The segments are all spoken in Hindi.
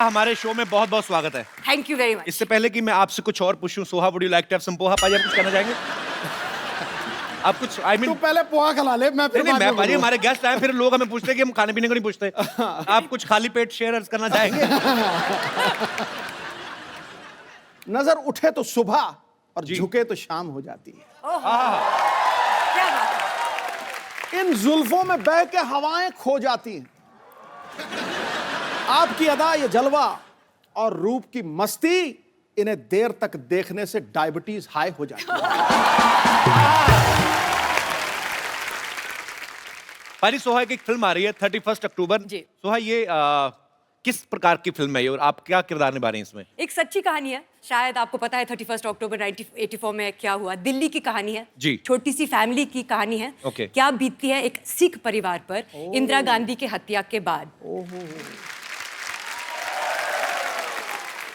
हमारे शो में बहुत बहुत स्वागत है। Thank you very much. इससे पहले कि मैं आपसे कुछ और पूछूं, Soha would you like to have some poha? पाजी आप कुछ कहना चाहेंगे? आप कुछ तू पहले पोहा खिला ले, मैं फिर नहीं बाद मैं में पाजी, बोलूंगा। हमारे गेस्ट आए फिर लोग हमें पूछते हैं कि हम खाने पीने को नहीं पूछते। आप कुछ खाली पेट शेयर करना चाहेंगे? नजर उठे तो सुबह और जी। झुके तो शाम हो जाती है। क्या बात है? इन जुल्फों में बह के हवाएं खो जाती हैं। आपकी अदा ये जलवा और रूप की मस्ती, इन्हें देर तक देखने से डायबिटीज हाई हो जाती है। पाजी, सोहा की एक फिल्म आ रही है 31 अक्टूबर। जी। सोहा, ये किस प्रकार की फिल्म है ये और आप क्या किरदार निभा रहे हैं इसमें? एक सच्ची कहानी है। शायद आपको पता है 31 अक्टूबर 1984 में क्या हुआ। दिल्ली की कहानी है। जी। छोटी सी फैमिली की कहानी है। ओके। क्या बीतती है एक सिख परिवार पर इंदिरा गांधी के हत्या के बाद।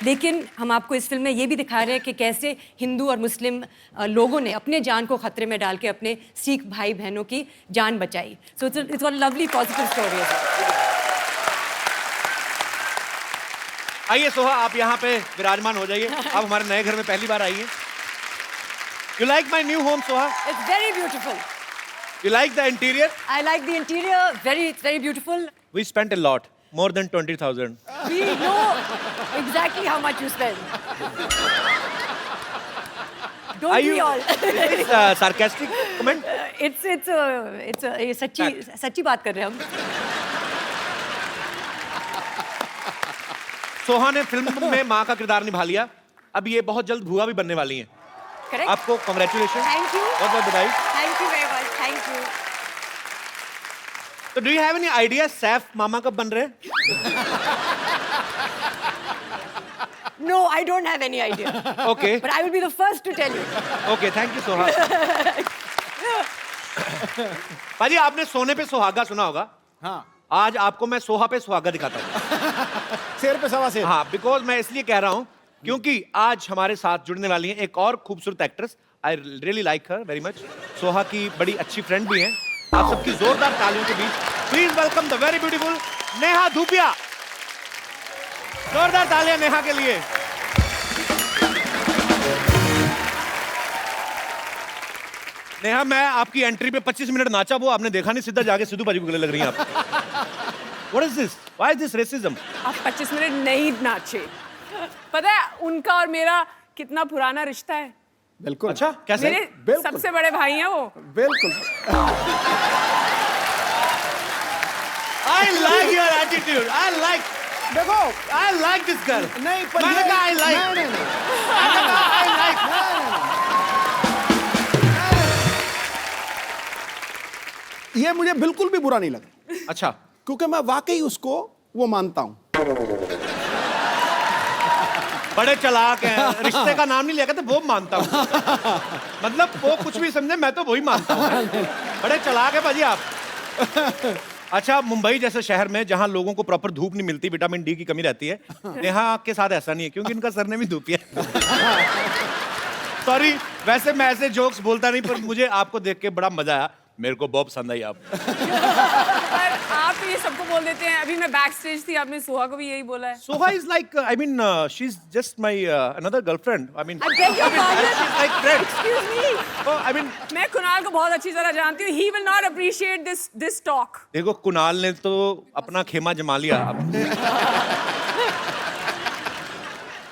लेकिन हम आपको इस फिल्म में ये भी दिखा रहे हैं कि कैसे हिंदू और मुस्लिम लोगों ने अपने जान को खतरे में डाल के अपने सिख भाई बहनों की जान बचाई। So it's one lovely positive story. आइए सोहा, आप यहाँ पे विराजमान हो जाइए। आप हमारे नए घर में पहली बार आई हैं। You like my new home Soha? It's very beautiful. You like the interior? I like the interior. It's very beautiful. We spent a lot, more than 20,000. We know exactly how much you spend. Don't Are we you all? is this sarcastic comment? It's ये सच्ची बात कर रहे हैं हम। सोहा ने फिल्म में माँ का किरदार निभा लिया। अब ये बहुत जल्द भुआ भी बनने वाली हैं। Correct? आपको कांग्रेचुलेशन। Thank you. बहुत बहुत बधाई। Thank you very much. Thank you. तो do you have any idea Saif मामा कब बन रहे हैं? No, I don't have any idea. Okay But I will be the first to tell you. Okay, thank you Soha. पाजी, आपने सोने पे सुहागा सुना होगा। हाँ, आज आपको मैं सोहा पे सुहागा दिखाता हूँ। शेर पे सवा शेर। हाँ, बिकॉज मैं इसलिए कह रहा हूँ क्योंकि आज हमारे साथ जुड़ने वाली हैं एक और खूबसूरत actress. I really like her very much. Soha की बड़ी अच्छी फ्रेंड भी हैं। आप सबकी जोरदार तालियों के बीच please welcome the very beautiful Neha Dhupia. जोरदार तालियां नेहा के लिए। नेहा, मैं आपकी एंट्री पे 25 मिनट नाचा, वो आपने देखा नहीं, सीधा जाके सिद्धू पाजी को गले लग रही हैं आप। What is this? Why is this racism? आप 25 मिनट नहीं नाचे। पता है उनका और मेरा कितना पुराना रिश्ता है। बिल्कुल। अच्छा, कैसे? मेरे बिल्कुल। सबसे बड़े भाई हैं वो। बिल्कुल। I like your attitude. देखो, I like this girl. नहीं पर मैंने ये- कहा I like. नहीं, नहीं, नहीं। मैंने कहा I like. ये मुझे बिल्कुल भी बुरा नहीं लगा, अच्छा, क्योंकि मैं वाकई उसको वो मानता हूँ। बड़े चालाक हैं। रिश्ते का नाम नहीं लिया, कहते वो मानता हूँ। मतलब वो कुछ भी समझे, मैं तो वही मानता हूँ। बड़े चालाक है भाजी आप। अच्छा, मुंबई जैसे शहर में जहाँ लोगों को प्रॉपर धूप नहीं मिलती, विटामिन डी की कमी रहती है, नेहा के साथ ऐसा नहीं है क्योंकि इनका सरनेम ही धूपिया है। सॉरी, वैसे मैं ऐसे जोक्स बोलता नहीं, पर मुझे आपको देख के बड़ा मजा आया। मेरे को बहुत पसंद आई आप। पर आप तो ये सबको बोल देते हैं। अभी मैं बैक स्टेज थी, आपने सोहा को भी यही बोला है। Soha is like, I mean, she's just my another girlfriend. I mean, I beg your pardon. she's like friend. Excuse me. Oh, I mean, मैं कुणाल को बहुत अच्छी तरह जानती हूँ। He will not appreciate this talk. देखो कुणाल ने तो अपना खेमा जमा लिया। अब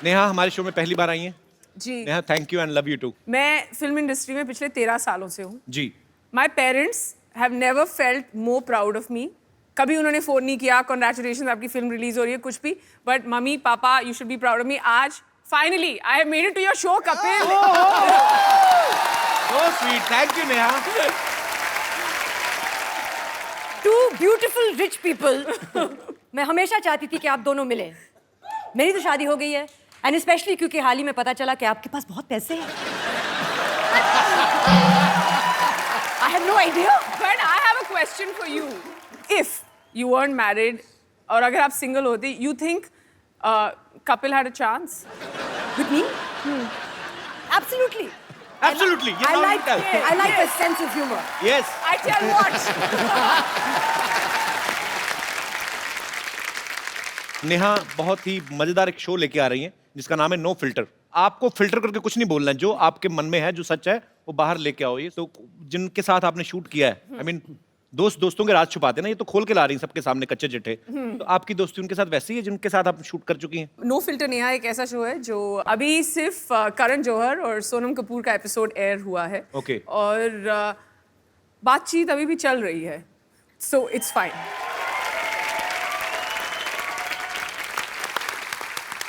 नेहा हमारे शो में पहली बार आई हैं। जी। Neha, thank you and love you too. मैं फिल्म इंडस्ट्री में पिछले 13 सालों से हूँ। जी। My parents have never felt more proud of me. कभी उन्होंने फोन नहीं किया, congratulations आपकी फिल्म रिलीज हो रही है, कुछ भी। But mummy papa, you should be proud of me. आज finally I have made it to your show, Kapil. So sweet. Thank you, Neha. Two beautiful rich people. मैं हमेशा चाहती थी कि आप दोनों मिले। मेरी तो शादी हो गई है, एंड स्पेशली क्योंकि हाल ही में पता चला कि आपके पास बहुत पैसे हैं। I had no idea. But I have a question for you. If you weren't married, और अगर आप single होते, you think Kapil had a chance? With me? Absolutely. Absolutely. You I know like it. I like the sense of humor. Yes. I tell what. Neha बहुत ही मजेदार एक शो लेके आ रही हैं जिसका नाम है नो फिल्टर। आपको फिल्टर करके कुछ नहीं बोलना है, जो आपके मन में है, जो सच है वो बाहर लेके आओ। ये तो जिनके साथ आपने शूट किया है, आई मीन दोस्त दोस्तों के राज छुपाते हैं ना, ये तो खोल के ला रही हैं सबके सामने कच्चे चिट्ठे। तो आपकी दोस्ती उनके साथ वैसी है जिनके साथ आप शूट कर चुकी हैं? नो फिल्टर नेहा एक ऐसा शो है जो अभी सिर्फ करण जौहर और सोनम कपूर का एपिसोड एयर हुआ है। Okay. और बातचीत अभी भी चल रही है, सो इट्स फाइन।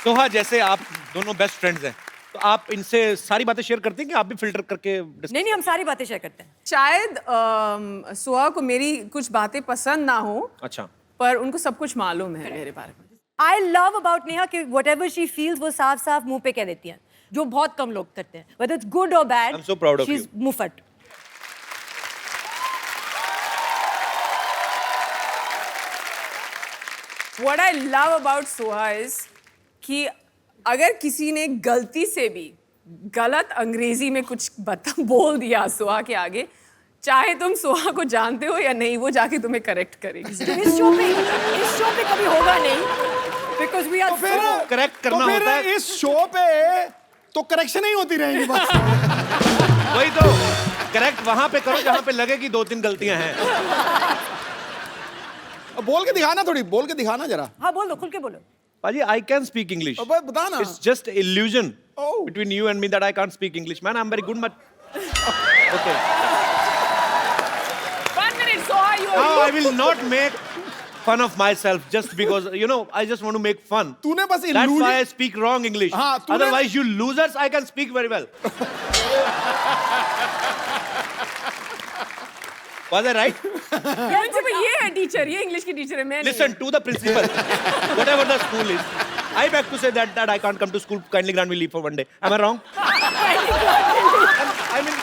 सोहा, जैसे आप दोनों बेस्ट फ्रेंड्स हैं, तो आप इनसे सारी बातें शेयर करते हैं कि आप भी फिल्टर करके नहीं, हम सारी बातें शेयर करते हैं। शायद सुहा को मेरी कुछ बातें पसंद ना हो, अच्छा, पर उनको सब कुछ मालूम है मेरे बारे में। आई लव अबाउट नेहा कि whatever she feels वो साफ साफ मुंह पे कह देती हैं, जो बहुत कम लोग करते हैं। whether it's good or bad, I'm so proud of she's you. मुफट। What I love about Soha is कि अगर किसी ने गलती से भी गलत अंग्रेजी में कुछ बोल दिया सोहा के आगे, चाहे तुम सोहा को जानते हो या नहीं, वो जाके तुम्हें करेक्ट करेगी। इस शो पे कभी होगा नहीं, because we are तो फिर so- करेक्ट करना तो फिर होता है। इस शो पे तो करेक्शन ही होती रहेगी बस। वही तो, करेक्ट वहां पे करो जहां पे लगे कि 2-3 गलतियां हैं। बोल के दिखाना, थोड़ी बोल के दिखाना जरा। हाँ बोल दो, खुल के बोलो। पाजी, I can speak English. अब बता ना। It's just illusion Oh. between you and me that I can't speak English. Man, I'm very good. Okay. 1 minute, Soha, you Now I will not make fun of myself just because, you know, I just want to make fun. तूने बस That's why I illusion speak wrong English. हाँ, तूने- Otherwise, you losers, I can speak very well. Was I right? Principal ये है टीचर, ये इंग्लिश की टीचर है, मैं नहीं। Listen to the principal. Whatever the school is. I beg to say that I can't come to school. Kindly grant me leave for one day. Am I wrong? I mean,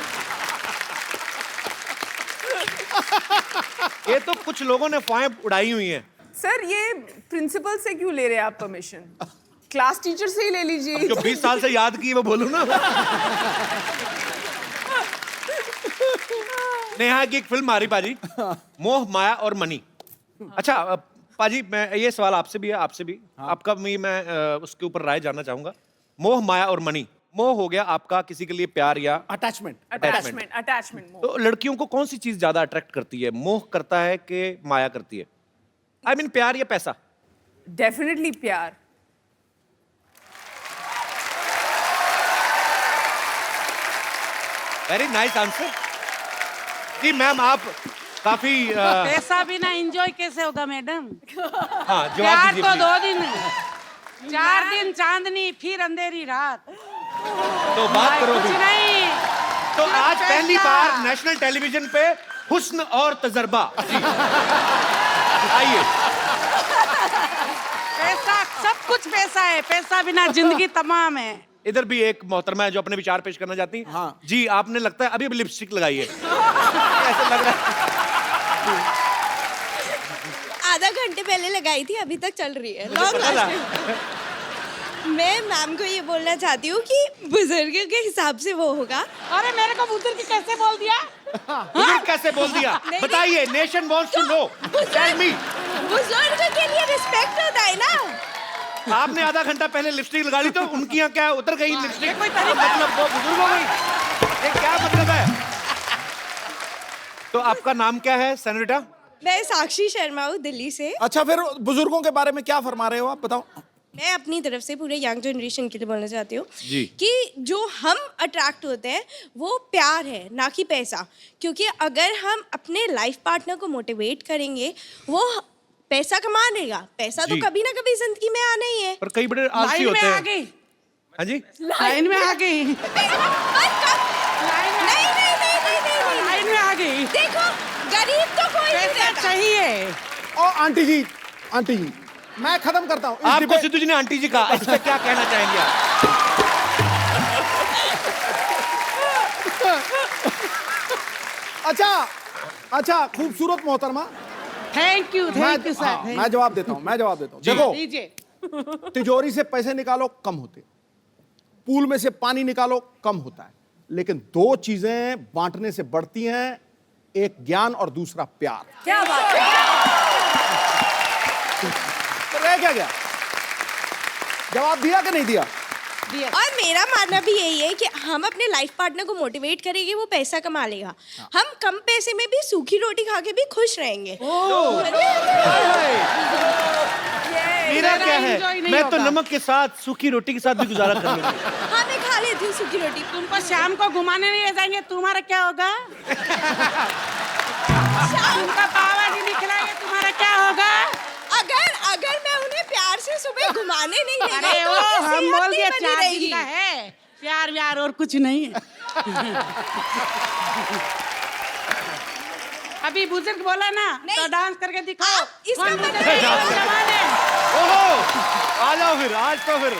ये तो कुछ लोगों ने फाएं उड़ाई हुई हैं। सर ये प्रिंसिपल से क्यों ले रहे हैं आप परमिशन? क्लास टीचर से ही ले लीजिए। जो 20 साल से याद की वो बोलूं ना। नेहा की एक फिल्म आ रही पाजी, मोह माया और मनी। अच्छा पाजी, मैं ये सवाल आपसे भी है, आपसे भी, आपका भी मैं उसके ऊपर राय जानना चाहूंगा। मोह माया और मनी, मोह हो गया आपका किसी के लिए प्यार या अटैचमेंट। अटैचमेंट। तो लड़कियों को कौन सी चीज ज्यादा अट्रैक्ट करती है? मोह करता है कि माया करती है? आई मीन प्यार या पैसा? डेफिनेटली प्यार। Very nice answer. जी मैम, आप काफी पैसा बिना एंजॉय कैसे होगा मैडम? हाँ, प्यार जवाब दीजिए तो please। 2 दिन, 4 दिन चांदनी, फिर अंधेरी रात। तो बात करो कुछ भी। नहीं। तो आज पैसा। पहली बार नेशनल टेलीविजन पे हुस्न और तजर्बा। जी आइए। पैसा, सब कुछ पैसा है, पैसा बिना जिंदगी तमाम है। इधर भी एक मोहतरमा है जो अपने विचार पेश करना चाहती हैं। हाँ। जी, आपने लगता है अभी अभी लिपस्टिक लगाई है। ऐसा लग रहा है। आधा घंटे पहले लगाई थी, अभी तक चल रही है, मुझे लॉन्ग पता लास्टिंग। मैं मैम को ये बोलना चाहती हूँ कि बुजुर्ग के हिसाब से वो होगा। अरे मेरे को बुजुर्ग कैसे बोल दिया? बुजुर्ग कैसे बोल दिया? नहीं, बताइए, nation wants to know. Tell me. बुजुर्ग के लिए रिस्पेक्ट होता है ना। आपने आधा घंटा पहले लिपस्टिक लगा ली तो उनकी यहाँ क्या उतर गई लिपस्टिक? कोई तरीका है? मतलब वो बुजुर्ग हो गई? ये क्या मतलब है? तो आपका नाम क्या है सेनोरिटा? मैं साक्षी शर्मा हूँ, दिल्ली से। अच्छा, फिर बुजुर्गों के बारे में क्या फरमा रहे हो आप, बताओ। मैं अपनी तरफ से पूरे यंग जनरेशन के लिए बोलना चाहती हूँ जी। कि जो हम अट्रैक्ट होते हैं वो प्यार है, ना कि पैसा। क्योंकि अगर हम अपने लाइफ पार्टनर को मोटिवेट करेंगे, वो पैसा कमा लेगा। पैसा तो जी। कभी ना कभी जिंदगी में आना ही है। पर कई बड़े आलसी लाइन में होते आ हैं। गई, हाँ जी, लाइन में आ गई, नहीं, लाइन में आ गई। देखो गरीब तो कोई नहीं पैसा रहता। चाहिए। और आंटी जी, मैं खत्म करता हूँ इस आपको डिबेट- सिद्धू जी ने आंटी जी कहा, इस पे क्या कहना चाहेंगे आप? अच्छा, खूबसूरत मोहतरमा। थैंक यू मैं सर। मैं जवाब देता हूँ, जी। देखो, लीजिए। तिजोरी से पैसे निकालो कम होते, पूल में से पानी निकालो कम होता है, लेकिन 2 चीजें बांटने से बढ़ती हैं, एक ज्ञान और दूसरा प्यार। क्या बात है? तो रह क्या गया? जवाब दिया कि नहीं दिया? और मेरा मानना भी यही है कि हम अपने लाइफ पार्टनर को मोटिवेट करेंगे, वो पैसा कमा लेगा। हम कम पैसे में भी सूखी रोटी खा के भी खुश रहेंगे। मेरा क्या है, enjoy नहीं मैं तो होगा। नमक के साथ सूखी रोटी के साथ भी गुजारा कर लूंगी। हाँ, मैं खा लेती हूँ सूखी रोटी। तुमको शाम को घुमाने नहीं ले जाएंगे, तुम्हारा क्या होगा? तुमका पावा जी निकलाएंगे, तुम्हारा क्या होगा? अगर मैं उन्हें प्यार से सुबह घुमाने नहीं ले अरे गई तो वो उनकी हम सेहत बोल नहीं दिए बनी 4 दिन रहेगी। का है, प्यार व्यार और कुछ नहीं है। अभी बुजुर्ग बोला ना, नहीं। तो डांस करके दिखाओ। आप इसका कौन मतलब बुजुर्ग है- है? कौन जवान है? ओहो, आ जाओ फिर, आज तो फिर।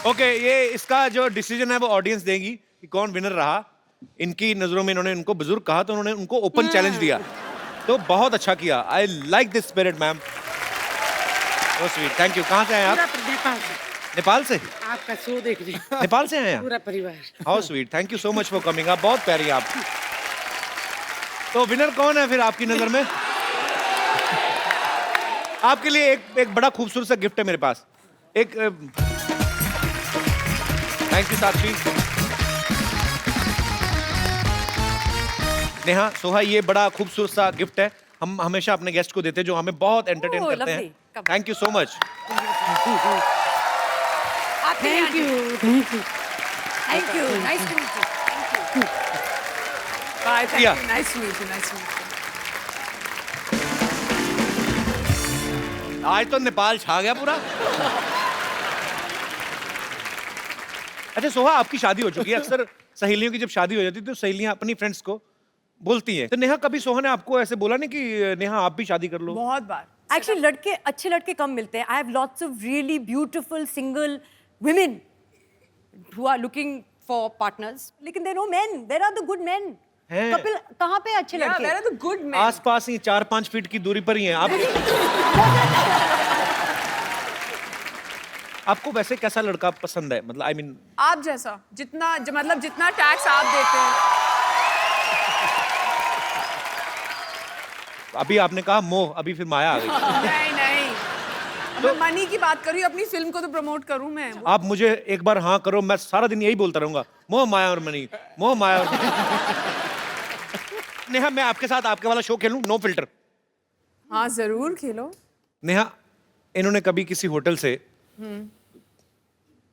ओके, ये इसका जो डिसीजन है वो ऑडियंस देगी कि कौन विनर रहा। इनकी नजरों में इन्होंने उनको बुजुर्ग कहा तो उन्होंने उनको ओपन चैलेंज दिया, तो बहुत अच्छा किया। I like this spirit ma'am, oh sweet, thank you. कहाँ से आए आप? पूरा नेपाल से नेपाल से? आपका शो देख रहे हैं। नेपाल से आए आप? पूरा परिवार। How sweet, thank you so much for coming. आप बहुत प्यारी आप। तो विनर कौन है फिर आपकी नजर में? आपके लिए एक बड़ा खूबसूरत सा गिफ्ट है मेरे पास। एक थैंक यू साक्षी। नेहा, सोहा, ये बड़ा खूबसूरत सा गिफ्ट है। हम हमेशा अपने गेस्ट को देते हैं जो हमें बहुत एंटरटेन Oh, करते हैं। lovely. Come. Thank you so much. Thank you, thank you. Thank you, nice to meet you. Bye, thank Yeah. you. Nice to meet you. Nice to meet you. आज तो नेपाल छा गया पूरा। अच्छा सोहा, आपकी शादी हो चुकी है। अक्सर सहेलियों की जब शादी हो जाती है तो सहेलियां अपनी फ्रेंड्स को बोलती हैं। तो नेहा, कभी सोहा ने आपको ऐसे बोला नहीं कि नेहा आप भी शादी कर लो? बहुत बार। एक्चुअली लड़के, अच्छे लड़के कम मिलते हैं। I have lots of really beautiful single women who are looking for partners, लेकिन there no men, there are the good men. हैं। कपिल, कहाँ पे अच्छे Yeah, लड़के? there are the good men. आसपास ही 4-5 फीट की दूरी पर ही हैं आप। आपको वैसे कैसा लड़का पसंद है? मतलब आई मीन आप जैसा, मतलब जितना टैक्स आप देते हैं। अभी आपने कहा मोह, अभी फिर माया आ गई। नहीं नहीं, मैं मनी की बात कर रही हूँ। अपनी फिल्म को तो प्रमोट करूँ मैं। आप मुझे एक बार हाँ करो, मैं सारा दिन यही बोलता रहूंगा, मोह माया और मनी, मोह माया और मनी। नेहा, मैं आपके साथ आपके वाला शो खेलूं, नो फिल्टर? हाँ जरूर खेलो। नेहा, इन्होंने कभी किसी होटल से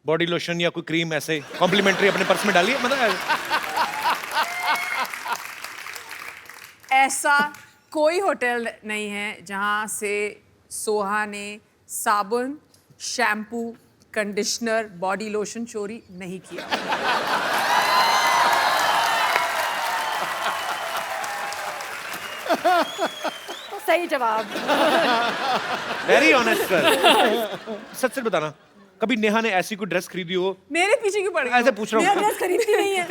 बॉडी लोशन या कोई क्रीम ऐसे कॉम्प्लीमेंट्री अपने पर्स में डाली है? मतलब ऐसा कोई होटल नहीं है जहाँ से सोहा ने साबुन, शैम्पू, कंडीशनर, बॉडी लोशन चोरी नहीं किया। सही जवाब। Very honest sir. सच सच बताना, कभी नेहा ने ऐसी कोई ड्रेस खरीदी हो? मेरे पीछे क्यों पड़ गई? ऐसे पूछ रहा मेरा हूँ। ड्रेस खरीदती नहीं है।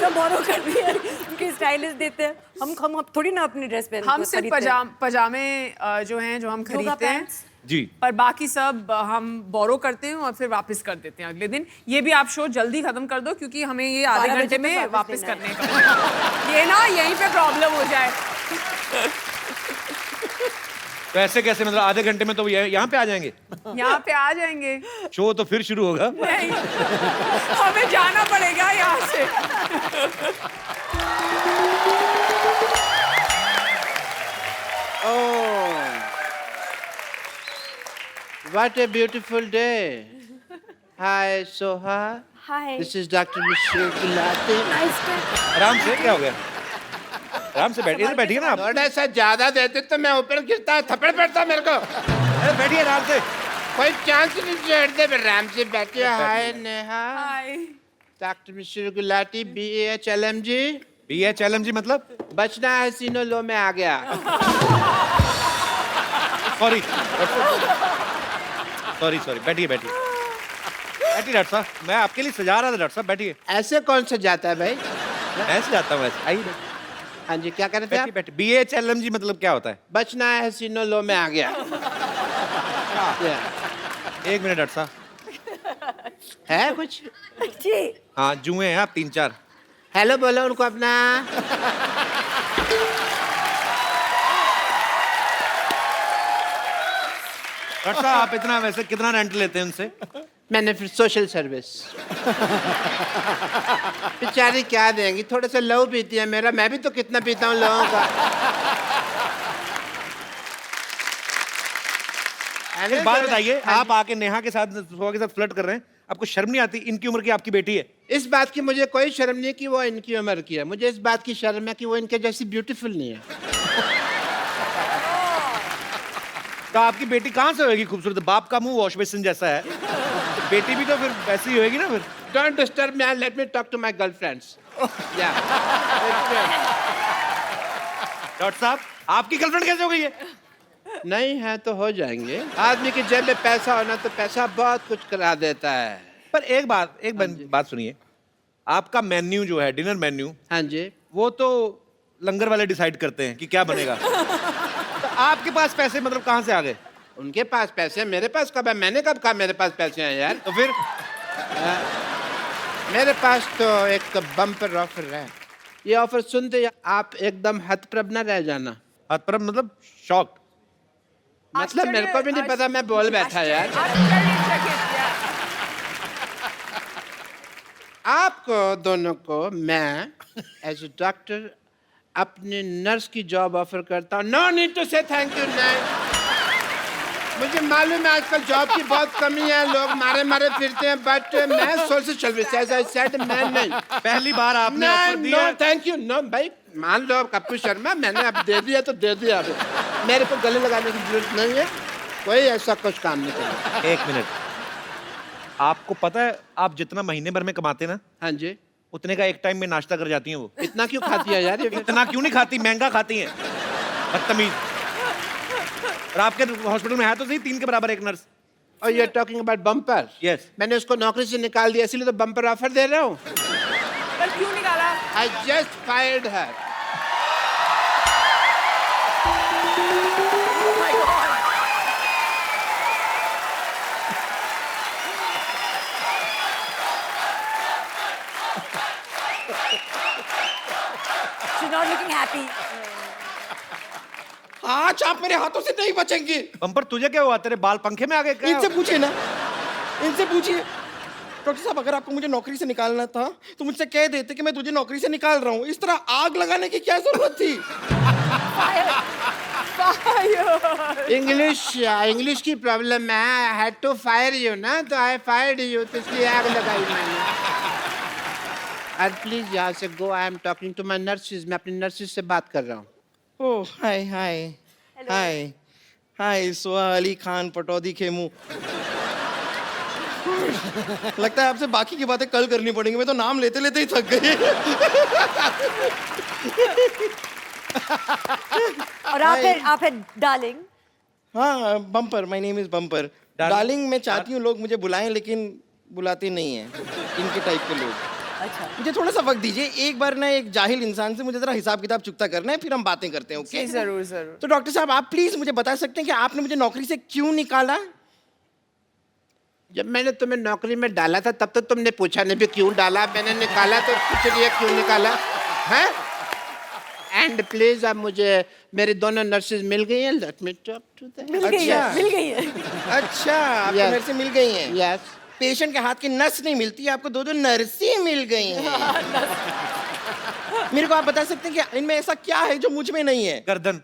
सब बोरो करती है, उनके स्टाइलिस्ट देते हैं। हम थोड़ी ना अपनी ड्रेस पहनते हम सिर्फ पजामे जो हैं जो हम खरीदते हैं, जी। पर बाकी सब हम बोरो करते हैं और फिर वापस कर देते हैं अगले दिन। ये भी आप शो जल्दी खत्म कर दो क्योंकि हमें ये आधे 12 घंटे बजे में तक वापस देना करने का ये ना यहीं पे प्रॉब्लम हो जाए। तो ऐसे कैसे, मतलब आधे घंटे में तो यहाँ पे आ जाएंगे? यहाँ पे आ जाएंगे। शो तो फिर शुरू होगा। नहीं, हमें जाना पड़ेगा यहाँ से। Oh, what a beautiful day. Hi, Soha. Hi. This is Dr. Michelle Gulati. आराम से, क्या हो गया? आराम से बैठिए, इधर बैठिए ना आप। थोड़ा सा ज्यादा देते तो मैं ऊपर गिरता, थप्पड़ पड़ता मेरे को। अरे बैठिए आराम से। कोई चांस नहीं चढ़ते, आराम से बैठिए। हाय नेहा। हाय। डॉक्टर मिश्र गुलाटी, BHLMG। BHLMG मतलब? बचना है सीनो लो में आ गया। सॉरी सॉरी, बैठिए बैठिए डॉक्टर साहब, मैं आपके लिए सजा रहा था डॉक्टर साहब, बैठिए। ऐसे कौन सा जाता है भाई? मैं ऐसे जाता हूँ वैसे, आइए हाँ जी, क्या कर रहे थे आप? बैठिए बैठिए। BHLMG मतलब क्या होता है? बचना है सीनो लो में आ गया। एक मिनट डॉक्टर साहब। है कुछ? जी। हाँ, जुए हैं आप 3-4। हेलो बोलो उनको अपना। डॉक्टर साहब आप इतना वैसे कितना रेंट लेते हैं उनसे? मैंने फिर सोशल सर्विस। बेचारी क्या देंगी, थोड़े से लहू पीती है मेरा, मैं भी तो कितना पीता हूँ लोगों का। एक बात बताइए, आप आके नेहा के साथ, सोहा के साथ फ्लर्ट कर रहे हैं, आपको शर्म नहीं आती? इनकी उम्र की आपकी बेटी है। इस बात की मुझे कोई शर्म नहीं कि वो इनकी उम्र की है, मुझे इस बात की शर्म है कि वो इनके जैसी ब्यूटीफुल नहीं है। तो आपकी बेटी कहाँ से होगी खूबसूरत? बाप का मुंह वॉश बेसिन जैसा है, तो बेटी भी तो फिर वैसी ही होगी ना फिर। Don't disturb me and let me talk to my girlfriends. Yeah. Doctor साहब आपकी गर्लफ्रेंड कैसे हो गई है? नहीं है तो हो जाएंगे। आदमी की जेब में पैसा होना तो पैसा बहुत कुछ करा देता है। पर एक बात सुनिए, आपका मेन्यू जो है, डिनर मेन्यू, हाँ जी। वो तो लंगर वाले डिसाइड करते हैं कि क्या बनेगा। तो आपके पास पैसे मतलब कहाँ से आ गए? उनके पास पैसे, मेरे पास कब है? मैंने कब कहा मेरे पास पैसे हैं यार? तो फिर मेरे पास तो एक बम्पर ऑफर है। ये ऑफर सुनते ही आप एकदम हतप्रभ न रह जाना। हतप्रभ मतलब शॉक? मतलब मेरे को भी नहीं पता, मैं बोल बैठा यार। आपको दोनों को मैं एज ए डॉक्टर अपने नर्स की जॉब ऑफर करता हूँ। नो नीड टू से थैंक यू। नहीं, मुझे मालूम है आजकल जॉब की बहुत कमी है, लोग मारे मारे फिरते हैं, बट मैं social service as I said, मैं नहीं। पहली बार आपने ऑफर नो दिया? Thank you. नो भाई, मान लो कप्पू शर्मा, मैंने अब दे दिया तो दे दिया। अब मेरे को गले लगाने की जरूरत नहीं है, कोई ऐसा कुछ काम नहीं करेगा। एक मिनट, आपको पता है आप जितना महीने भर में कमाते ना, हाँ जी, उतने का एक टाइम में नाश्ता कर जाती हैं वो। इतना क्यों खाती है यार ये? इतना क्यों नहीं खाती, महंगा खाती हैं, बदतमीज। और आपके हॉस्पिटल में है तो सही 3 के बराबर एक नर्स। और you are talking about bumper? Yes. मैंने उसको नौकरी से निकाल दिया, इसलिए तो बम्पर ऑफर दे रहा हूँ। पर क्यों निकाला? I just fired her. She's not looking happy. आज आप मेरे हाथों से नहीं बचेंगे। बम्पर तुझे क्या हुआ, तेरे बाल पंखे में आ गए क्या? इनसे पूछिए ना, इनसे पूछिए। डॉक्टर साहब अगर आपको मुझे नौकरी से निकालना था तो मुझसे कह देते कि मैं तुझे नौकरी से निकाल रहा हूँ। इस तरह आग लगाने की क्या जरूरत थी? इंग्लिश की प्रॉब्लम है। I had to fire you ना, तो आई फायर्ड यू, तो इसलिए आग लगाई मैंने। और प्लीज यहाँ से go, I am talking to my nurses, मैं अपनी नर्सिस से बात कर रहा हूँ। ओह हाय हाय हाय हाय, सोहा अली खान पटौदी खेमू। लगता है आपसे बाकी की बातें कल करनी पड़ेंगी, मैं तो नाम लेते लेते ही थक गई। और आप है डार्लिंग। हाँ, bumper, my name is bumper. Darling मैं चाहती हूँ लोग मुझे बुलाएं, लेकिन बुलाते नहीं हैं इनके टाइप के लोग। अच्छा, मुझे थोड़ा सा वक्त दीजिए, एक बार ना एक जाहिल इंसान से मुझे जरा हिसाब किताब चुकता करना है, फिर हम बातें करते हैं। ओके? जरूर जरूर। तो डॉक्टर साहब आप प्लीज मुझे बता सकते हैं कि आपने मुझे नौकरी से क्यों निकाला? जब मैंने तुम्हें नौकरी में डाला था तब तो तुमने पूछा नहीं भी क्यों डाला, मैंने निकाला तो पूछ लिया क्यों निकाला है। एंड प्लीज अब मुझे मेरी दोनों नर्सेज मिल गई हैं, let me talk to them. मिल गई है, मिल गई है। अच्छा, आपको Yes. नर्सें मिल गई हैं? यस। पेशेंट के हाथ की नस नहीं मिलती, आपको दो नर्सें मिल गई हैं। मेरे को आप बता सकते हैं कि इनमें ऐसा क्या है जो मुझ में नहीं है? गर्दन।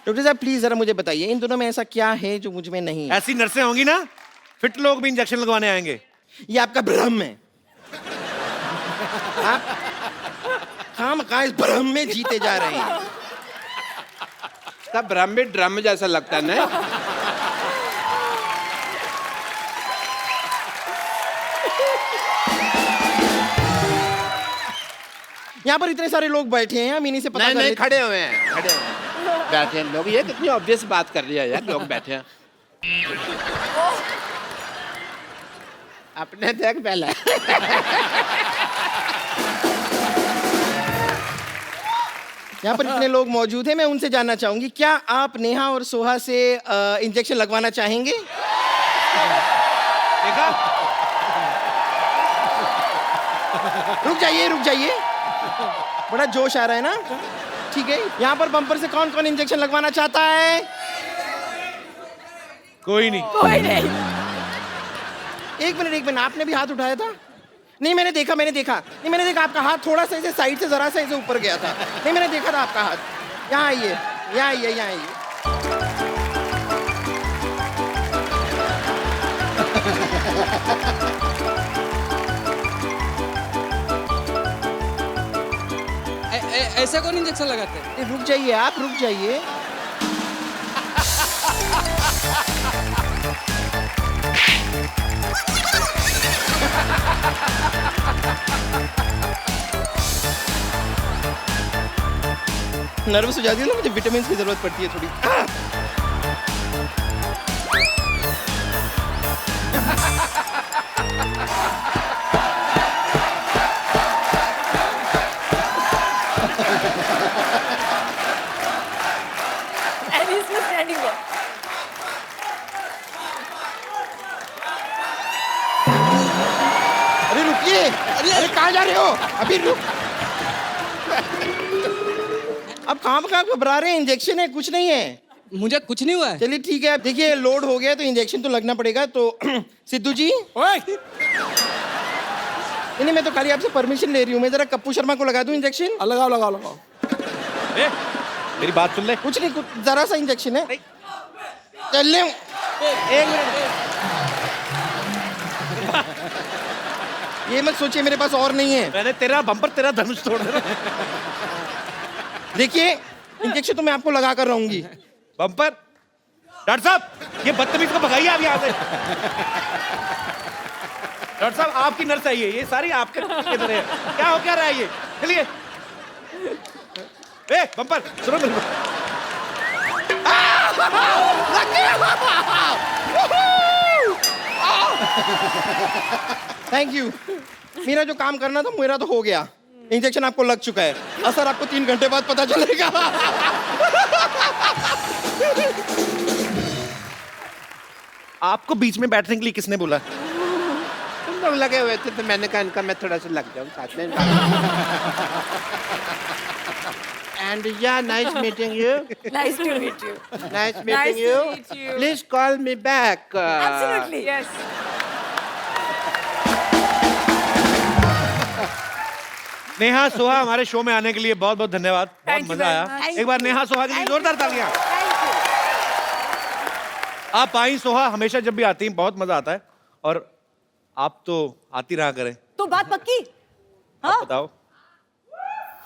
डॉक्टर साहब प्लीज जरा मुझे बताइए, इन दोनों में ऐसा क्या है जो मुझ में नहीं है? ऐसी नर्सें होंगी ना, फिट लोग भी इंजेक्शन लगवाने आएंगे। ये आपका भ्रम है। आप खामखा इस भ्रम में जीते जा रहे हैं। सब भ्रम भी ड्रम जैसा लगता है ना। यहाँ पर इतने सारे लोग बैठे हैं, हम इन्हीं से पता नहीं कर नहीं, लेते- खड़े हुए हैं, खड़े हुए हैं, बैठे हैं लोग। ये कितनी ऑब्वियस बात कर रही है यार, लोग बैठे हैं। अपने देख पहले। यहाँ पर इतने लोग मौजूद हैं, मैं उनसे जानना चाहूंगी, क्या आप नेहा और सोहा से इंजेक्शन लगवाना चाहेंगे? देखा, रुक जाइए बड़ा जोश आ रहा है ना? ठीक है, यहाँ पर बम्पर से कौन कौन इंजेक्शन लगवाना चाहता है? कोई नहीं। कोई नहीं। एक मिनट, आपने भी हाथ उठाया था? नहीं, मैंने देखा नहीं, मैंने देखा आपका हाथ थोड़ा सा ऐसे साइड से जरा सा ऐसे ऊपर गया था। नहीं, मैंने देखा था आपका हाथ। यहाँ आइए। ऐसा कौन इंजेक्शन लगाते हैं? रुक जाइए आप, रुक जाइए। नर्वस हो जाती है ना, मुझे विटामिन की जरूरत पड़ती है थोड़ी। And he's still standing there. अरे रुकिए, अरे कहाँ जा रहे हो? अभी रुक। अब कहाँ घबरा रहे हैं? इंजेक्शन है, कुछ नहीं है। मुझे कुछ नहीं हुआ है। चलिए ठीक है, देखिए लोड हो गया तो इंजेक्शन तो लगना पड़ेगा। तो सिद्धू जी, नहीं, मैं तो खाली आपसे परमिशन ले रही हूँ। मैं जरा कप्पू शर्मा को लगा दूं इंजेक्शन? लगाओ। मेरी बात सुन ले। कुछ नहीं, कुछ जरा सा इंजेक्शन है। चल ले। एक मिनट, ये मत सोचिए मेरे पास और नहीं है। मैंने तेरा बम्पर, तेरा धनुष तोड़ देना। देखिए इंजेक्शन तो मैं आपको लगा कर रहूंगी। बम्पर, डॉक्टर साहब, ये बदतमीज को भगाइए आप यहाँ से। डॉक्टर साहब, आपकी नर्स आई है, ये सारी आपके तरह है। क्या हो क्या रहा है ये? चलिए। ए बम्पर, सुनो मेरी बात। Thank you. मेरा जो काम करना था मेरा तो हो गया। इंजेक्शन आपको लग चुका है। असर आपको 3 घंटे बाद पता चलेगा। आपको बीच में बैठने के लिए किसने बोला? तुम लोग लगे हुए थे तो मैंने कहा इनका मैं थोड़ा सा लग जाऊं साथ में। And yeah, nice meeting you. Nice to meet you. Nice meeting Nice to you. meet you. Please call me back. Absolutely. Yes. Neha Soha हमारे शो में आने के लिए बहुत बहुत धन्यवाद। बहुत Thank you मजा very आया। much. एक बार नेहा सोहा के लिए जोरदार तालियां। आप आई सोहा, हमेशा जब भी आती हैं बहुत मजा आता है, और आप तो आती रहा करें। तो बात पक्की? आप बताओ।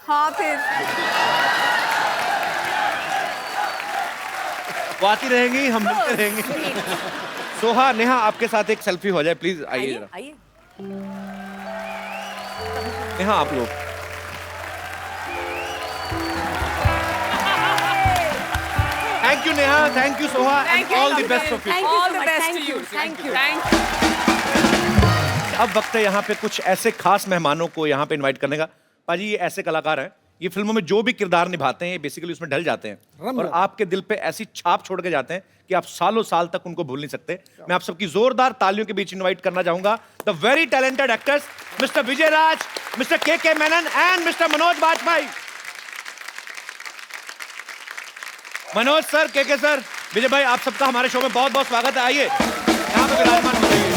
हाँ फिर। वो आती रहेंगी, हम मिलते रहेंगे। सोहा, नेहा, आपके साथ एक सेल्फी हो जाए प्लीज। आइए जरा। आइए। नेहा, आप लोग। Thank you Neha, thank you Soha, Thank you. All the best of you. Thank you All so the much. best Thank to you. Thank you. Thank you. अब वक्त है यहाँ पे कुछ ऐसे खास मेहमानों को यहाँ पे इनवाइट करने का। पाजी, ये ऐसे कलाकार हैं, ये फिल्मों में जो भी किरदार निभाते हैं ये बेसिकली उसमें ढल जाते हैं और आपके दिल पे ऐसी छाप छोड़ के जाते हैं कि आप सालों साल तक उनको भूल नहीं सकते। मैं आप सबकी जोरदार तालियों के बीच इनवाइट करना चाहूंगा the very talented actors mister Vijay Raaz, mister K Menon and mister Manoj Bajpayee. Manoj sir, K sir, Vijay भाई, आप सबका हमारे शो में बहुत बहुत स्वागत है। आइए यहाँ पे विराजमान हो जाइए।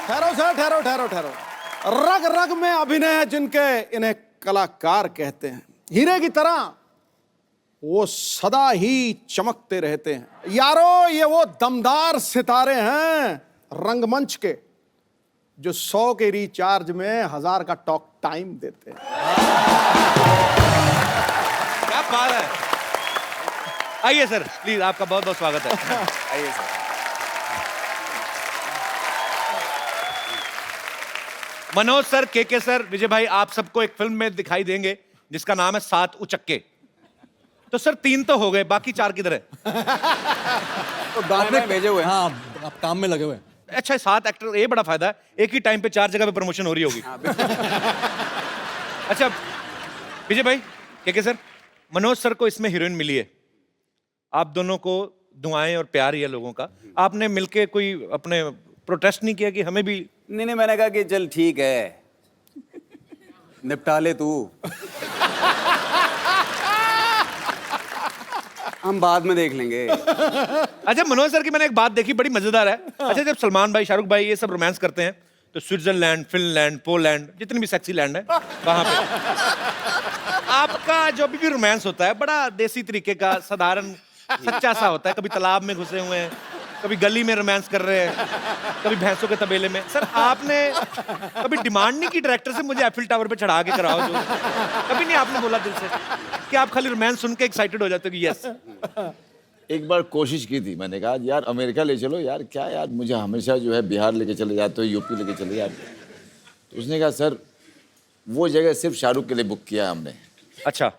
ठहरो सर, ठहरो। रग रग में अभिनय है जिनके, इन्हें कलाकार कहते हैं। हीरे की तरह वो सदा ही चमकते रहते हैं। यारो, ये वो दमदार सितारे हैं रंगमंच के जो 100 के रिचार्ज में 1000 का टॉक टाइम देते हैं। क्या बात है। आइए सर, प्लीज, आपका बहुत बहुत स्वागत है। आइए sir. Manoj sir, K sir, Vijay भाई, आप सबको एक फिल्म में दिखाई देंगे जिसका नाम है 7 उचक्के। तो सर 3 तो हो गए, बाकी 4 किधर है? तो बाद में भेजे हुए। हाँ, आप काम में लगे हुए। अच्छा, 7 एक्टर, ये बड़ा फायदा है, एक ही टाइम पे 4 जगह पे प्रमोशन हो रही होगी। अच्छा विजय भाई, के सर, मनोज सर को इसमें हीरोइन मिली है, आप दोनों को दुआएं और प्यार ही है लोगों का। आपने मिलके कोई अपने प्रोटेस्ट नहीं किया कि हमें भी? नहीं, मैंने कहा कि चल ठीक है, निपटा ले तू। हम बाद में देख लेंगे। अच्छा मनोज सर की मैंने एक बात देखी, बड़ी मजेदार है। अच्छा जब सलमान भाई, शाहरुख भाई ये सब रोमांस करते हैं तो स्विट्जरलैंड, फिनलैंड, पोलैंड, जितनी भी सेक्सी लैंड है वहां पे आपका जो भी रोमांस होता है बड़ा देसी तरीके का, साधारण सच्चा सा होता है। कभी तालाब में घुसे हुए हैं, कभी गली में रोमांस कर रहे हैं, कभी भैंसों के तबेले में। सर आपने कभी डिमांड नहीं की डायरेक्टर से मुझे एफिल टावर पे चढ़ा के कराओ? जो कभी नहीं आपने बोला दिल से कि आप खाली रोमांस सुन के एक्साइटेड हो जाते हो कि यस? एक बार कोशिश की थी, मैंने कहा यार अमेरिका ले चलो यार, क्या यार मुझे हमेशा जो है बिहार लेके चले जाते हो, यूपी लेके चले जाते हो। तो उसने कहा सर वो जगह सिर्फ शाहरुख के लिए बुक किया है हमने। अच्छा,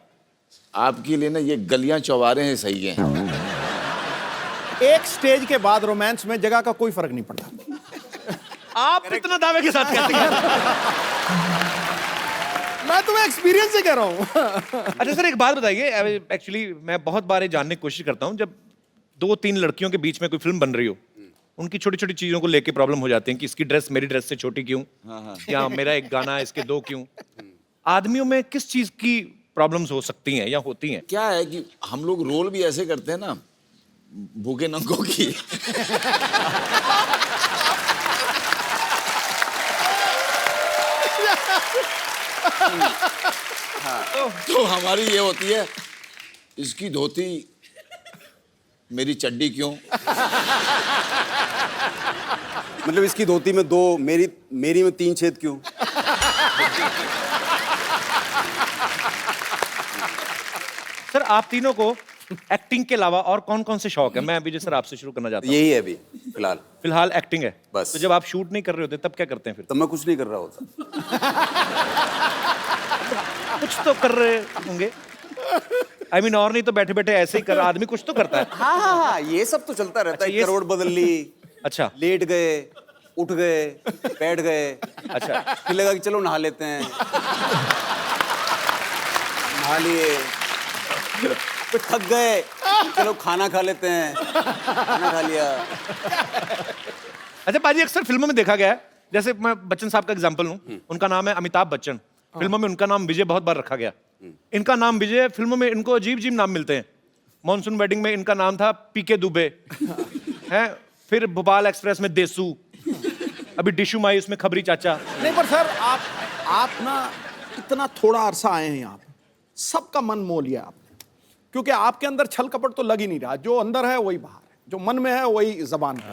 आपके लिए ना ये गलियां चौबारे हैं सही हैं। एक स्टेज के बाद रोमांस में जगह का कोई फर्क नहीं पड़ता। आप इतना दावे के साथ कहते हैं। मैं तुम्हें एक्सपीरियंस से कह रहा हूँ। अच्छा सर एक बात बताइए, एक्चुअली मैं बहुत बार ये जानने की कोशिश करता हूँ, जब 2-3 लड़कियों के बीच में कोई फिल्म बन रही हो, उनकी छोटी छोटी चीजों को लेके प्रॉब्लम हो जाती है कि इसकी ड्रेस मेरी ड्रेस से छोटी क्यों, या मेरा एक गाना इसके 2 क्यों। आदमियों में किस चीज की प्रॉब्लम्स हो सकती हैं या होती हैं? क्या है कि हम लोग रोल भी ऐसे करते हैं ना, भूखे नंगों की। तो हमारी ये होती है, इसकी धोती मेरी चड्डी क्यों। मतलब इसकी धोती में 2, मेरी में 3 छेद क्यों? सर आप तीनों को एक्टिंग के अलावा और कौन कौन से शौक है? मैं विजय सर आपसे शुरू करना चाहता हूँ। यही है अभी फिलहाल। फिलहाल एक्टिंग है बस। तो जब आप शूट नहीं कर रहे होते तब क्या करते हैं फिर? तब मैं कुछ नहीं कर रहा होता। कुछ तो कर रहे होंगे। I mean, और नहीं तो बैठे बैठे ऐसे ही कर, आदमी कुछ तो करता है। हाँ, ये सब तो चलता रहता है। करोड़ बदल ली, अच्छा लेट गए, उठ गए, बैठ गए, अच्छा फिर लगा कि चलो नहा लेते हैं, नहा लिए, फिर थक गए, चलो खाना खा लेते हैं, खाना खा लिया। अच्छा पाजी, अक्सर फिल्मों में देखा गया है, जैसे मैं बच्चन साहब का एग्जांपल लूं, उनका नाम है अमिताभ बच्चन, फिल्मों में उनका नाम विजय बहुत बार रखा गया। इनका नाम विजय, फिल्मों में इनको अजीब अजीब नाम मिलते हैं। मॉनसून वेडिंग में इनका नाम था पीके दुबे, हैं, फिर भोपाल एक्सप्रेस में देसू, अभी डिशू माई उसमें खबरी चाचा। नहीं पर सर आप ना इतना थोड़ा अरसा आए हैं यहाँ पे, सबका मन मोह लिया आपने, क्योंकि आपके अंदर छल कपट तो लग ही नहीं रहा। जो अंदर है वही बाहर है, जो मन में है वही जबान पे।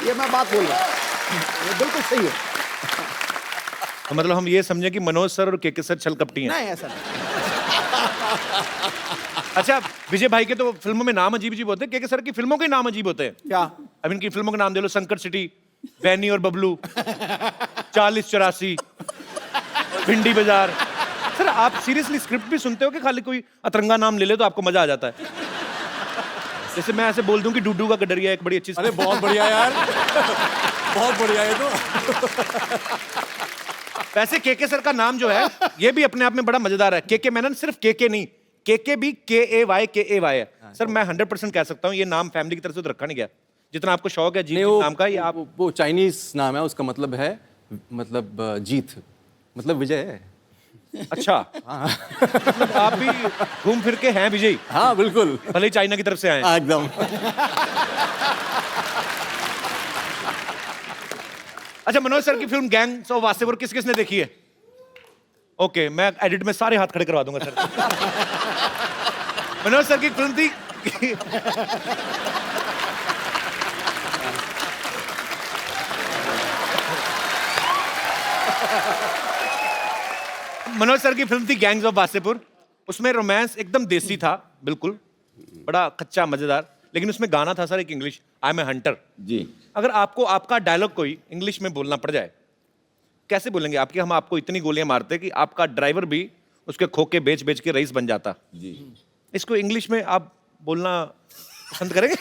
ये मैं बात बोल रहा हूँ, ये बिल्कुल सही है। तो मतलब हम ये समझे कि मनोज सर और केके सर छल कपटी हैं? नहीं ऐसा नहीं। अच्छा विजय भाई के तो फिल्मों में नाम अजीब अजीब होते हैं, केके सर की फिल्मों के नाम अजीब होते हैं। क्या? अब इनकी फिल्मों के नाम दे लो, संकट सिटी, बैनी और बबलू, 40-84, भिंडी बाजार। सर आप सीरियसली स्क्रिप्ट भी सुनते हो कि खाली कोई अतरंगा नाम ले ले तो आपको मजा आ जाता है? जैसे मैं ऐसे बोल दूं कि डूडू का गडरिया एक बड़ी अच्छी। अरे बहुत बढ़िया यार, बहुत बढ़िया है। तो वैसे केके सर का नाम जो है ये भी अपने आप में बड़ा मजेदार है। केके मेनन सिर्फ केके नहीं, केके भी KAY है। सर मैं 100% कह सकता हूँ ये नाम फैमिली की तरफ से तो रखा नहीं गया। जितना आपको शौक है जीत नाम का, ये आप वो चाइनीज नाम है, उसका मतलब है मतलब जीत, मतलब विजय है। अच्छा मतलब आप भी घूम फिर के हैं विजय? हाँ बिल्कुल, भले ही चाइना की तरफ से आए। एकदम। अच्छा मनोज सर की फिल्म गैंग्स ऑफ वासेपुर किस किसने देखी है? ओके मैं एडिट में सारे हाथ खड़े करवा दूंगा सर। मनोज सर की फिल्म थी मनोज सर की फिल्म थी गैंग्स ऑफ वासेपुर। उसमें रोमांस एकदम देसी था, बिल्कुल बड़ा कच्चा मजेदार, लेकिन उसमें गाना था सर एक English, I am a hunter जी। अगर आपको आपका डायलॉग कोई इंग्लिश में बोलना पड़ जाए, कैसे बोलेंगे? आपकी हम आपको इतनी गोलियां मारते कि आपका ड्राइवर भी उसके खोखे बेच बेच के रईस बन जाता जी। इसको इंग्लिश में आप बोलना पसंद करेंगे?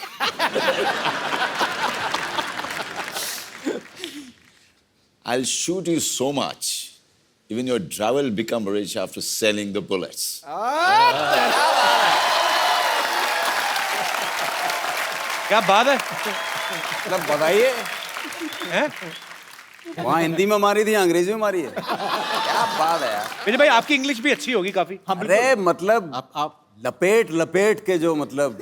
I'll shoot you so much, even your driver will become rich after selling the bullets. क्या बात है, मतलब बताइए। हैं? वहाँ हिंदी में मारी थी, अंग्रेजी में मारी है। क्या बात है यार। विजय भाई आपकी इंग्लिश भी अच्छी होगी काफी। अरे मतलब आप लपेट लपेट के जो मतलब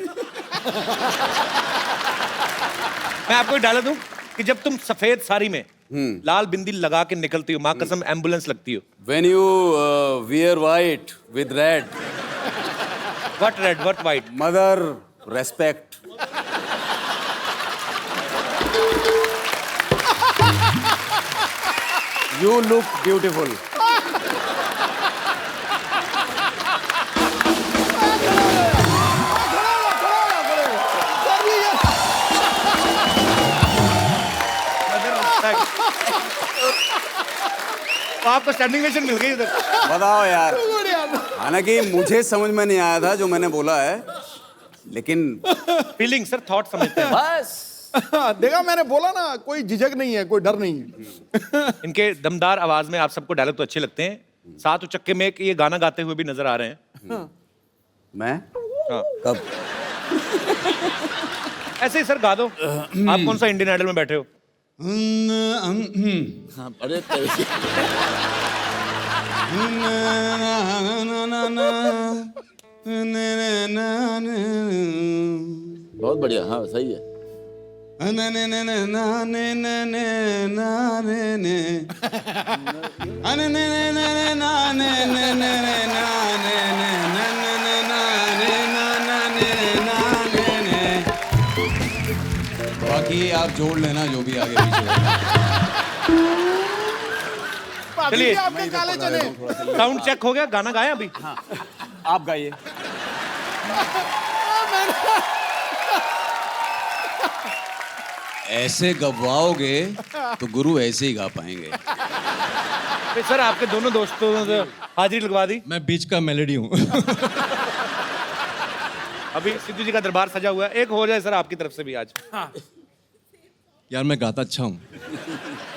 मैं आपको एक डायलॉग दूं कि जब तुम सफेद साड़ी में लाल बिंदी लगा के निकलती हो, माँ कसम एम्बुलेंस लगती हो। When you wear white with red, What red, what white? mother respect. You look beautiful. तो आपको स्टैंडिंग ओवेशन मिल गई उधर। बताओ यार। हालांकि मुझे समझ में नहीं आया था जो मैंने बोला है, लेकिन फीलिंग सर, थॉट समझते हैं। बस देखा, मैंने बोला ना, कोई झिझक नहीं है, कोई डर नहीं है। इनके दमदार आवाज में आप सबको डायलॉग तो अच्छे लगते हैं, साथ उचक्के में ये गाना गाते हुए भी नजर आ रहे हैं। मैं हाँ। कब ऐसे ही सर गा दो। आप कौन सा इंडियन आइडल में बैठे हो? अरे बहुत बढ़िया, हाँ सही है। बाकी आप जोड़ लेना जो भी आगे पीछे चलिए, आपके काले चने। साउंड चेक हो गया, गाना गाया अभी? हाँ, आप गाइए। ऐसे गवाओगे तो गुरु ऐसे ही गा पाएंगे। फिर सर आपके दोनों दोस्तों ने हाजिरी लगवा दी। मैं बीच का मेलोडी हूँ। अभी सिद्धू जी का दरबार सजा हुआ है, एक हो जाए सर आपकी तरफ से भी आज। यार मैं गाता अच्छा हूँ,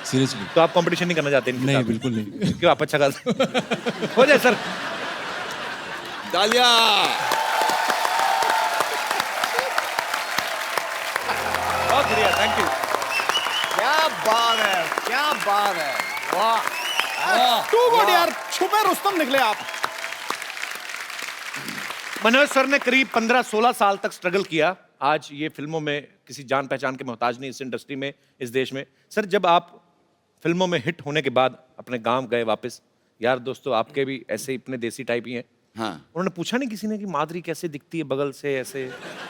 सीरियसली। तो आप कंपटीशन नहीं करना चाहते इनके नहीं, साथ? बिल्कुल नहीं। क्यों, आप अच्छा गाते हो जाए सर। तालियां। बहुत बढ़िया, थैंक यू। क्या बात है, क्या बात है, वाह। टू गुड यार, छुपे रुस्तम निकले आप। मनोज सर ने करीब 15-16 साल तक स्ट्रगल किया। आज ये फिल्मों में किसी जान पहचान के मोहताज नहीं, इस इंडस्ट्री में, इस देश में। सर जब आप फिल्मों में हिट होने के बाद अपने गांव गए वापस, यार दोस्तों आपके भी ऐसे ही इतने देसी टाइप ही हैं, हाँ। उन्होंने पूछा नहीं किसी ने कि माधुरी कैसे दिखती है बगल से, ऐसे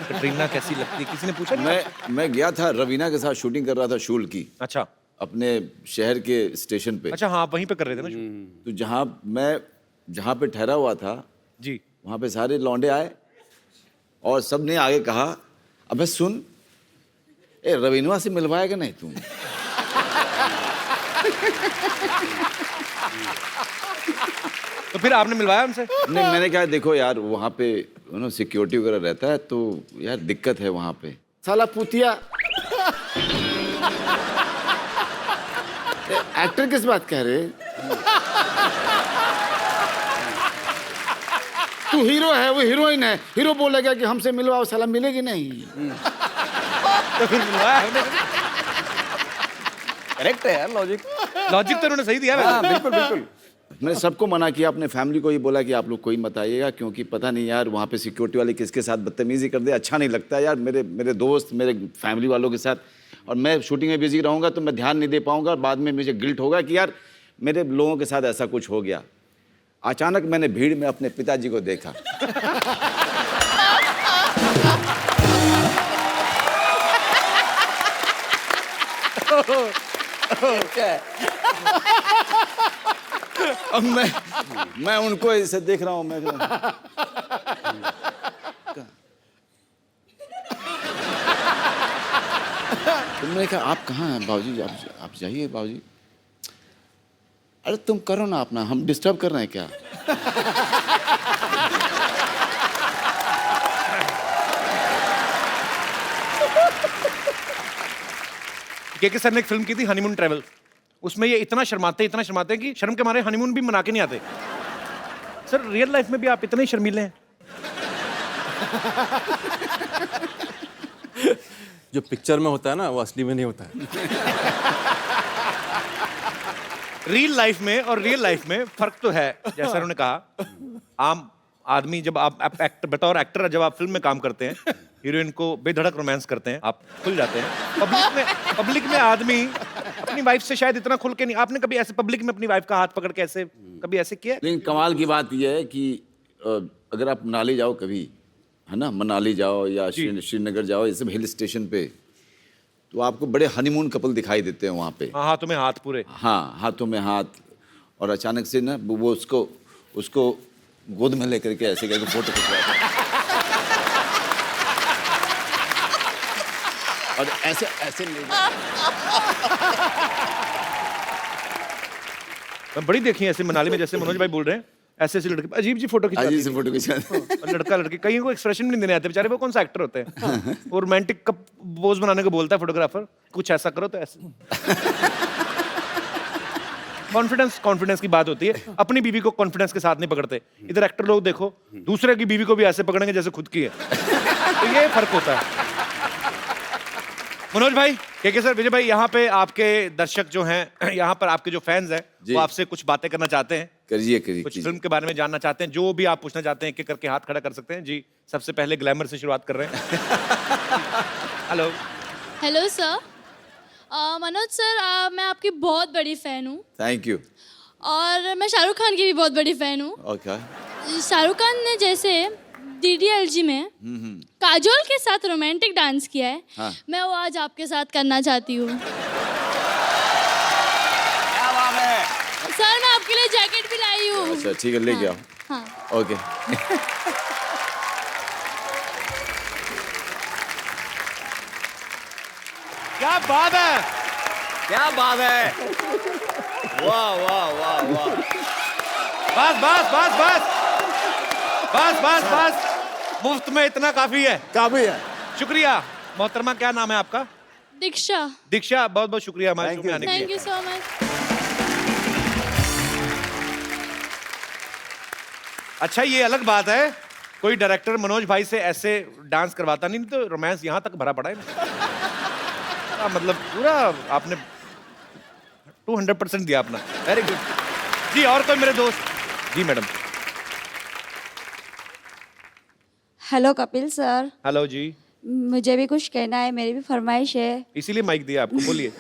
कटरीना कैसी लगती है? किसी ने पूछा नहीं? मैं गया था, रवीना के साथ शूटिंग कर रहा था शूल की। अच्छा। अपने शहर के स्टेशन पे। अच्छा, हाँ वहीं पे कर रहे थे ना। तो जहाँ पे ठहरा हुआ था जी, वहाँ पे सारे लौंडे आए और सब ने आगे कहा, अबे सुन, ए रवीना से मिलवाएगा नहीं तुम? तो फिर आपने मिलवाया उनसे? नहीं, मैंने कहा देखो यार वहाँ पे सिक्योरिटी वगैरह रहता है तो यार दिक्कत है वहाँ पे। साला पुतिया, एक्टर किस बात कह रहे? तू हीरो है, वो हीरोइन है। हीरो बोलेगा कि हमसे मिलवाओ, साला मिलेगी नहीं। तो फिर मिलवाया हमने। करेक्ट है यार, लॉजिक तो उन्होंने सही दिया। हाँ, बिल्कुल बिल्कुल। मैंने सबको मना किया, अपने फैमिली को ही बोला कि आप लोग कोई मत आइएगा, क्योंकि पता नहीं यार वहाँ पे सिक्योरिटी वाले किसके साथ बदतमीजी कर दे, अच्छा नहीं लगता यार। मेरे दोस्त, मेरे फैमिली वालों के साथ, और मैं शूटिंग में बिजी रहूँगा तो मैं ध्यान नहीं दे पाऊँगा, और बाद में मुझे गिल्ट होगा कि यार मेरे लोगों के साथ ऐसा कुछ हो गया। अचानक मैंने भीड़ में अपने पिताजी को देखा। अब मैं उनको ऐसे देख रहा हूँ। मैं तुमने कहा आप कहाँ हैं बाबूजी? आप जाइए बाबूजी। अरे तुम करो ना अपना, हम डिस्टर्ब कर रहे हैं क्या? के सर ने एक फिल्म की थी हनीमून ट्रैवल, उसमें ये इतना शर्माते हैं कि शर्म के मारे हनीमून भी मना के नहीं आते। सर रियल लाइफ में भी आप इतने ही शर्मीले हैं? जो पिक्चर में होता है ना वो असली में नहीं होता है। रियल लाइफ में और रियल लाइफ में फर्क तो है, जैसा उन्होंने कहा। आम आदमी जब आप एक्टर, बतौर एक्टर जब आप फिल्म में काम करते हैं, हीरोइन को बेधड़क रोमांस करते हैं, आप खुल जाते हैं। पब्लिक में आदमी अपनी वाइफ से शायद इतना खुल के नहीं। आपने कभी ऐसे पब्लिक में अपनी वाइफ का हाथ पकड़ के ऐसे कभी ऐसे किया? लेकिन कमाल की बात यह है कि अगर आप मनाली जाओ कभी, है ना, मनाली जाओ या श्रीनगर जाओ, ये सब हिल स्टेशन पे, तो आपको बड़े हनीमून कपल दिखाई देते हैं वहाँ पे। हाँ, हाथों में हाथ पूरे। हाँ, हाथों में हाथ, और अचानक से ना वो उसको गोद में लेकर के ऐसे करके फोटो खिंचवाते हैं। और ऐसे ले बड़ी देखी है ऐसे मनाली में, जैसे मनोज भाई बोल रहे हैं, ऐसे ऐसे लड़के अजीब सी फोटो खिंचाते हैं। अजीब सी फोटो खिंचाते हैं। और लड़का लड़की कहीं को एक्सप्रेशन नहीं देने आते बेचारे, वो कौन सा एक्टर होते हैं। वो रोमांटिक का पोज बनाने को बोलता है फोटोग्राफर, कुछ ऐसा करो तो ऐसे। कॉन्फिडेंस की बात होती है। अपनी बीवी को कॉन्फिडेंस के साथ नहीं पकड़ते। इधर एक्टर लोग देखो, दूसरे की बीवी को भी ऐसे पकड़ेंगे जैसे खुद की है। तो ये फर्क होता है। मनोज भाई, के सर, विजय भाई, यहाँ पे आपके दर्शक जो हैं, यहाँ पर आपके जो फैंस हैं, वो आपसे कुछ बातें करना चाहते हैं। करिए कुछ फिल्म के बारे में जानना चाहते हैं, जो भी आप पूछना चाहते हैं, एक करके हाथ खड़ा कर सकते हैं। जी, सबसे पहले ग्लैमर से शुरुआत कर रहे हैं। Hello. Hello sir. Manoj sir, मैं आपकी बहुत बड़ी फैन हूँ। Thank you. और मैं शाहरुख खान की भी बहुत बड़ी फैन हूँ। ओके। शाहरुख खान ने जैसे DDLG में काजोल के साथ रोमांटिक डांस किया है, हाँ। मैं वो आज आपके साथ करना चाहती हूँ। क्या बात है? सर, मैं आपके लिए जैकेट भी लाई हूँ। अच्छा, ठीक है, लेके आओ। हाँ। ओके। क्या बात है, क्या बात है, वाह वाह वाह वाह। बस बस बस बस बस बस बस, मुफ्त में इतना काफी है। काफी है। शुक्रिया मोहतरमा। क्या नाम है आपका? दीक्षा। दीक्षा, बहुत बहुत शुक्रिया हमारे शो में आने के लिए। Thank you so much. अच्छा, ये अलग बात है, कोई डायरेक्टर मनोज भाई से ऐसे डांस करवाता नहीं, तो रोमांस यहाँ तक भरा पड़ा है। मतलब पूरा आपने 200% दिया अपना। वेरी गुड जी। और कोई मेरे दोस्त? जी madam. Hello Kapil sir. Hello जी। मुझे भी कुछ कहना है, मेरी भी फरमाइश है। इसीलिए माइक दिया आपको, बोलिए।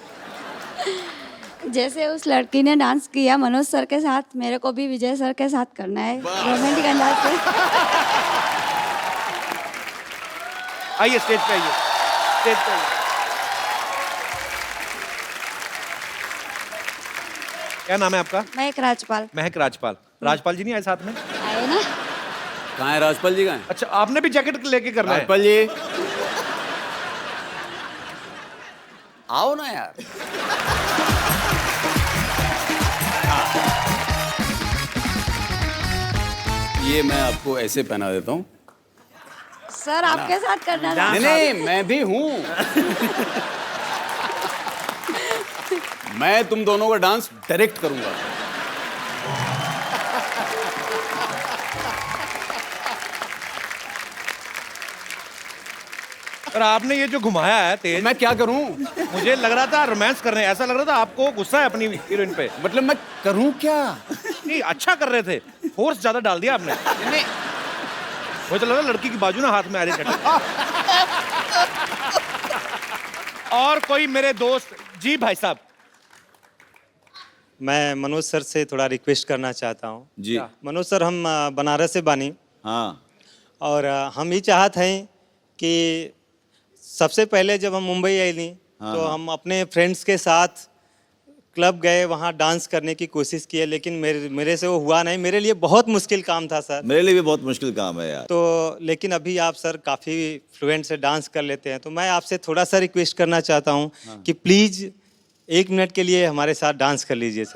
जैसे उस लड़की ने डांस किया मनोज सर के साथ, मेरे को भी विजय सर के साथ करना है, रोमांटिक अंदाज से। आइए स्टेज पे, आइए स्टेज पे आइए। क्या नाम है आपका? महक राजपाल। महक राजपाल। राजपाल जी नहीं आए साथ में? आए ना। कहाँ है राजपाल जी? कहाँ है? अच्छा, आपने भी जैकेट लेके करना है? राजपाल जी आओ ना यार। ये मैं आपको ऐसे पहना देता हूँ। सर, आपके साथ करना था। नहीं, मैं भी हूँ। मैं तुम दोनों का डांस डायरेक्ट करूंगा। पर आपने ये जो घुमाया है तेज, मैं क्या करूं? मुझे लग रहा था रोमांस कर रहे हैं, ऐसा लग रहा था आपको गुस्सा है अपनी हीरोइन पे। मतलब मैं करूं क्या? नहीं, अच्छा कर रहे थे, फोर्स ज्यादा डाल दिया आपने। नहीं, मुझे तो लगा लड़की की बाजू ना हाथ में आ रही है। और कोई मेरे दोस्त? जी भाई साहब। मैं मनोज सर से थोड़ा रिक्वेस्ट करना चाहता हूँ। जी। मनोज सर, हम बनारस से बानी। हाँ। और हम ये चाहते हैं कि सबसे पहले जब हम मुंबई आई थी, तो हम अपने फ्रेंड्स के साथ क्लब गए, वहाँ डांस करने की कोशिश किए, लेकिन मेरे से वो हुआ नहीं। मेरे लिए बहुत मुश्किल काम था सर। मेरे लिए भी बहुत मुश्किल काम है यार। तो लेकिन अभी आप सर काफ़ी फ्लुएंट से डांस कर लेते हैं, तो मैं आपसे थोड़ा सा रिक्वेस्ट करना चाहता हूँ कि प्लीज़ 1 मिनट के लिए हमारे साथ डांस कर लीजिए सर।